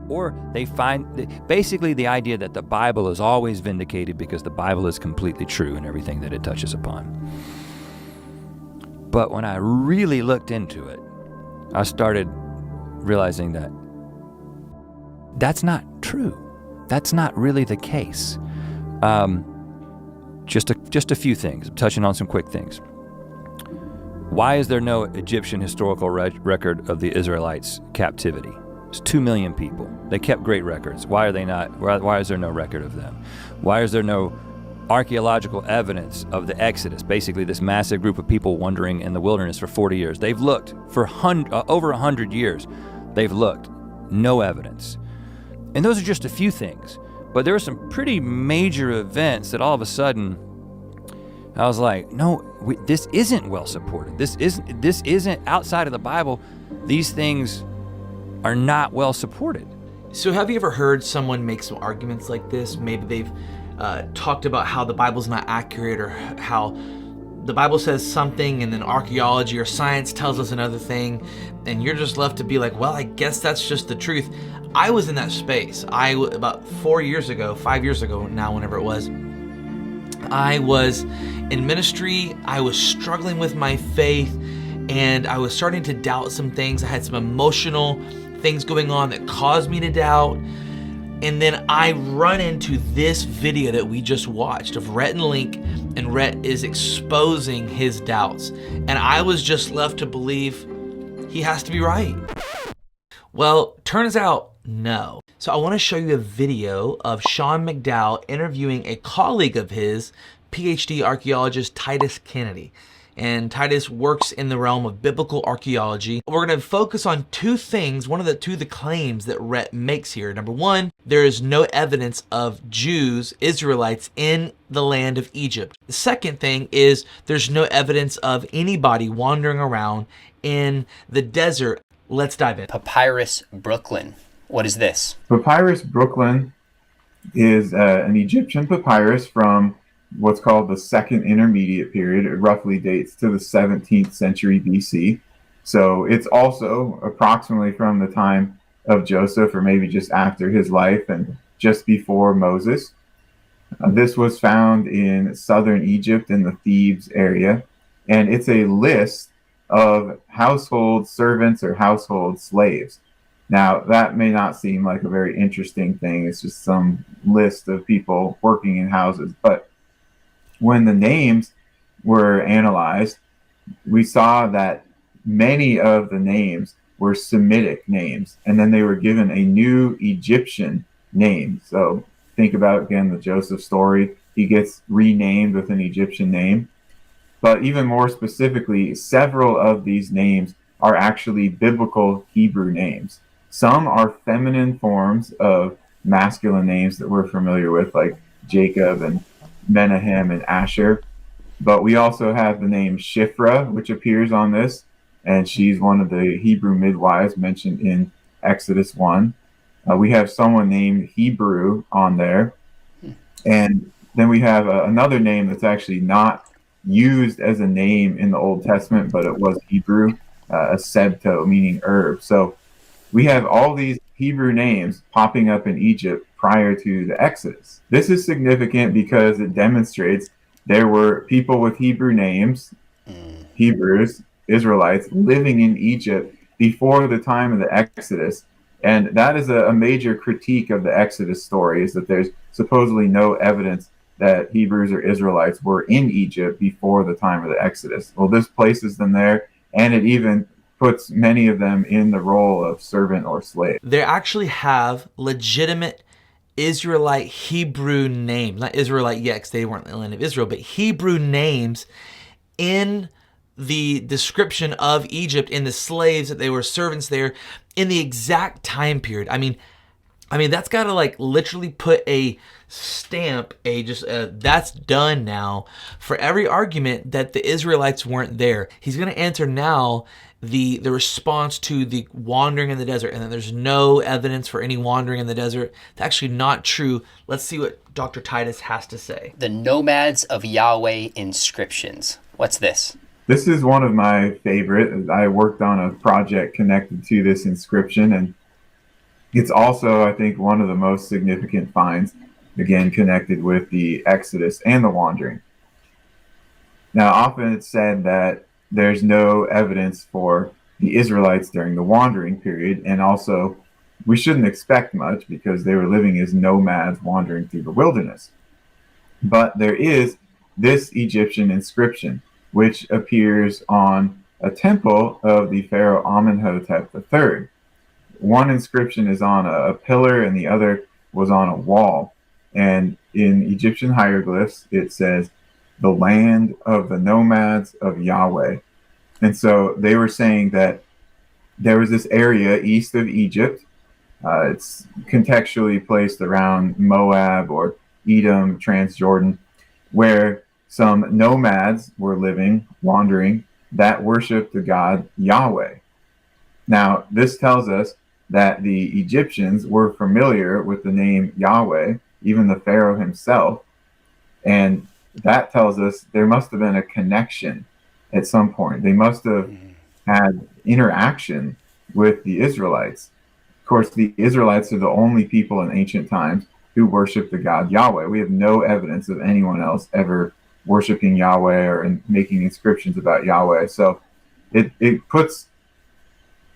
Or they find, basically the idea that the Bible is always vindicated because the Bible is completely true in everything that it touches upon. But when I really looked into it, I started realizing that that's not true. That's not really the case. Just a few things, I'm touching on some quick things. Why is there no Egyptian historical record of the Israelites' captivity? It's 2 million people. They kept great records. Why is there no record of them? Why is there no archaeological evidence of the Exodus? Basically this massive group of people wandering in the wilderness for 40 years. They've looked for over 100 years. They've looked, no evidence. And those are just a few things. But there were some pretty major events that all of a sudden, I was like, no, this isn't well supported. This isn't outside of the Bible. These things are not well supported. So have you ever heard someone make some arguments like this? Maybe they've talked about how the Bible's not accurate, or how the Bible says something and then archaeology or science tells us another thing, and you're just left to be like, well, I guess that's just the truth. I was in that space. About 5 years ago now, whenever it was, I was in ministry. I was struggling with my faith, and I was starting to doubt some things. I had some emotional things going on that caused me to doubt. And then I run into this video that we just watched of Rhett and Link, and Rhett is exposing his doubts. And I was just left to believe he has to be right. Well, turns out, no. So I want to show you a video of Sean McDowell interviewing a colleague of his, PhD archaeologist Titus Kennedy. And Titus works in the realm of biblical archaeology. We're going to focus on two things. One of the claims that Rhett makes here. Number one, there is no evidence of Jews, Israelites in the land of Egypt. The second thing is there's no evidence of anybody wandering around in the desert. Let's dive in. Papyrus Brooklyn. What is this? Papyrus Brooklyn is an Egyptian papyrus from what's called the Second Intermediate Period. It roughly dates to the 17th century BC. So it's also approximately from the time of Joseph, or maybe just after his life and just before Moses. This was found in southern Egypt in the Thebes area, and it's a list of household servants or household slaves. Now, that may not seem like a very interesting thing. It's just some list of people working in houses. But when the names were analyzed, we saw that many of the names were Semitic names, and then they were given a new Egyptian name. So think about, again, the Joseph story. He gets renamed with an Egyptian name. But even more specifically, several of these names are actually biblical Hebrew names. Some are feminine forms of masculine names that we're familiar with, like Jacob and Menahem and Asher. But we also have the name Shiphrah, which appears on this, and she's one of the Hebrew midwives mentioned in Exodus 1. We have someone named Hebrew on there. And then we have another name that's actually not used as a name in the Old Testament, but it was Hebrew, a sebto, meaning herb. So we have all these Hebrew names popping up in Egypt prior to the Exodus. This is significant because it demonstrates there were people with Hebrew names, Hebrews, Israelites, living in Egypt before the time of the Exodus. And that is a major critique of the Exodus story, is that there's supposedly no evidence that Hebrews or Israelites were in Egypt before the time of the Exodus. Well, this places them there, and it even puts many of them in the role of servant or slave. They actually have legitimate Israelite Hebrew names, not Israelite yet, because they weren't in the land of Israel, but Hebrew names in the description of Egypt, in the slaves that they were servants there, in the exact time period. I mean, that's got to like literally put a stamp, that's done now for every argument that the Israelites weren't there. He's going to answer now the response to the wandering in the desert, and then there's no evidence for any wandering in the desert. It's actually not true. Let's see what Dr. Titus has to say. The Nomads of Yahweh inscriptions. What's this? This is one of my favorite. I worked on a project connected to this inscription, and It's also, I think, one of the most significant finds, again, connected with the Exodus and the wandering. Now, often it's said that there's no evidence for the Israelites during the wandering period, and also we shouldn't expect much because they were living as nomads wandering through the wilderness. But there is this Egyptian inscription, which appears on a temple of the pharaoh Amenhotep III. One inscription is on a pillar and the other was on a wall. And in Egyptian hieroglyphs, it says, "The land of the nomads of Yahweh." And so they were saying that there was this area east of Egypt. It's contextually placed around Moab or Edom, Transjordan, where some nomads were living, wandering, that worshiped the god Yahweh. Now, this tells us that the Egyptians were familiar with the name Yahweh, even the Pharaoh himself. And that tells us there must have been a connection at some point. They must have had interaction with the Israelites. Of course, the Israelites are the only people in ancient times who worship the god Yahweh. We have no evidence of anyone else ever worshiping Yahweh or making inscriptions about Yahweh. So it puts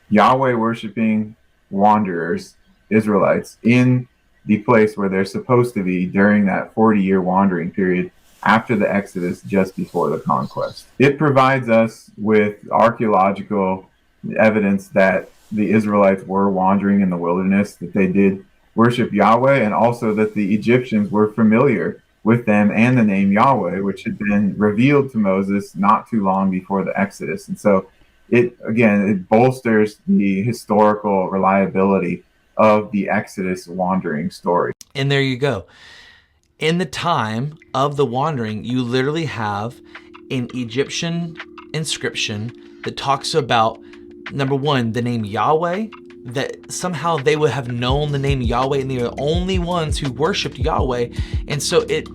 Yahweh worshiping wanderers, Israelites, in the place where they're supposed to be during that 40-year wandering period after the Exodus, just before the conquest. It provides us with archaeological evidence that the Israelites were wandering in the wilderness, that they did worship Yahweh, and also that the Egyptians were familiar with them and the name Yahweh, which had been revealed to Moses not too long before the Exodus. And so it bolsters the historical reliability of the Exodus wandering story. And there you go. In the time of the wandering, you literally have an Egyptian inscription that talks about, number one, the name Yahweh, that somehow they would have known the name Yahweh and they were the only ones who worshiped Yahweh. And so it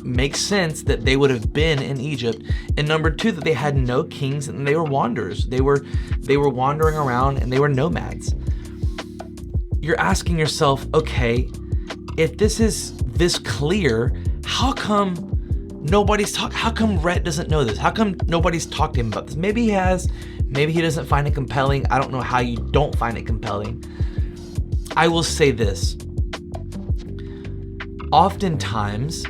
makes sense that they would have been in Egypt. And number two, that they had no kings and they were wanderers. They were wandering around and they were nomads. You're asking yourself, okay, if this is this clear, how come how come Rhett doesn't know this? How come nobody's talked to him about this? Maybe he has, maybe he doesn't find it compelling. I don't know how you don't find it compelling. I will say this. Oftentimes,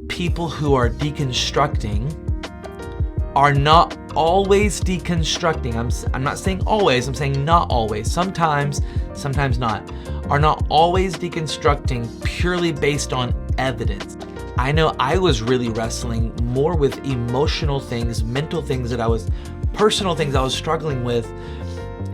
people who are deconstructing are not always deconstructing. I'm not saying always, I'm saying not always. Sometimes not. Are not always deconstructing purely based on evidence. I know I was really wrestling more with emotional things, mental things personal things I was struggling with.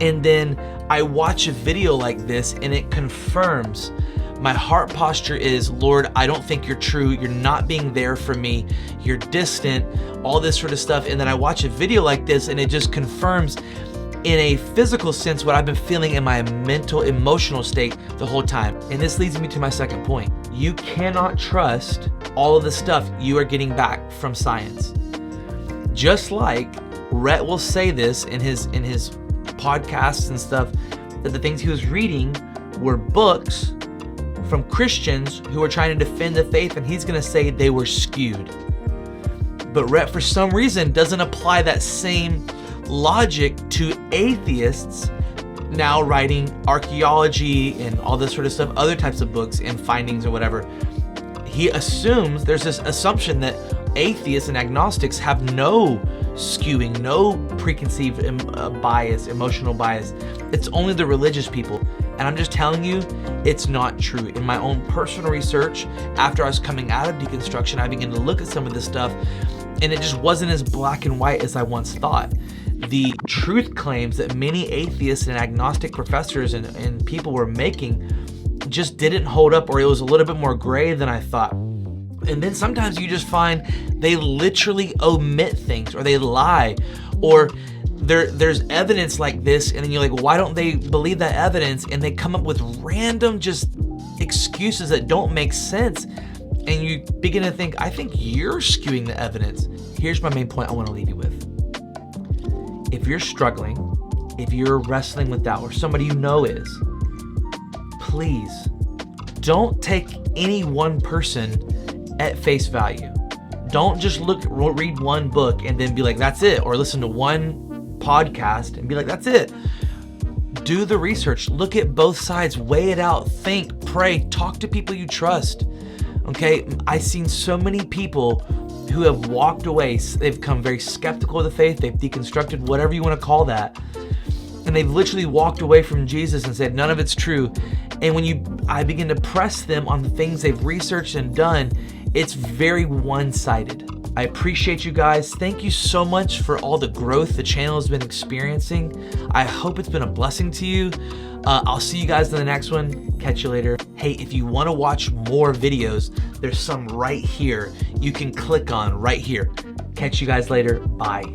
And then I watch a video like this and it confirms. My heart posture is, Lord, I don't think you're true. You're not being there for me. You're distant, all this sort of stuff. And then I watch a video like this and it just confirms in a physical sense what I've been feeling in my mental, emotional state the whole time. And this leads me to my second point. You cannot trust all of the stuff you are getting back from science. Just like Rhett will say this in his podcasts and stuff, that the things he was reading were books from Christians who are trying to defend the faith, and he's gonna say they were skewed. But Rhett, for some reason, doesn't apply that same logic to atheists now writing archaeology and all this sort of stuff, other types of books and findings or whatever. He assumes, there's this assumption that atheists and agnostics have no skewing, no preconceived bias, emotional bias. It's only the religious people. And I'm just telling you, it's not true. In my own personal research, after I was coming out of deconstruction, I began to look at some of this stuff, and it just wasn't as black and white as I once thought. The truth claims that many atheists and agnostic professors and people were making just didn't hold up, or it was a little bit more gray than I thought. And then sometimes you just find they literally omit things, or they lie, or there's evidence like this, and then you're like, why don't they believe that evidence? And they come up with random just excuses that don't make sense. And you begin to think, I think you're skewing the evidence. Here's my main point I want to leave you with. If you're struggling, if you're wrestling with doubt, or somebody you know is, please don't take any one person at face value. Don't just read one book and then be like, that's it, or listen to one podcast and be like, that's it. Do the research, look at both sides, weigh it out, think, pray, talk to people you trust. Okay, I've seen so many people who have walked away. They've become very skeptical of the faith. They've deconstructed, whatever you want to call that. And they've literally walked away from Jesus and said, none of it's true. And when I begin to press them on the things they've researched and done, it's very one-sided. I appreciate you guys. Thank you so much for all the growth the channel has been experiencing. I hope it's been a blessing to you. I'll see you guys in the next one. Catch you later. Hey, if you want to watch more videos, there's some right here you can click on right here. Catch you guys later. Bye.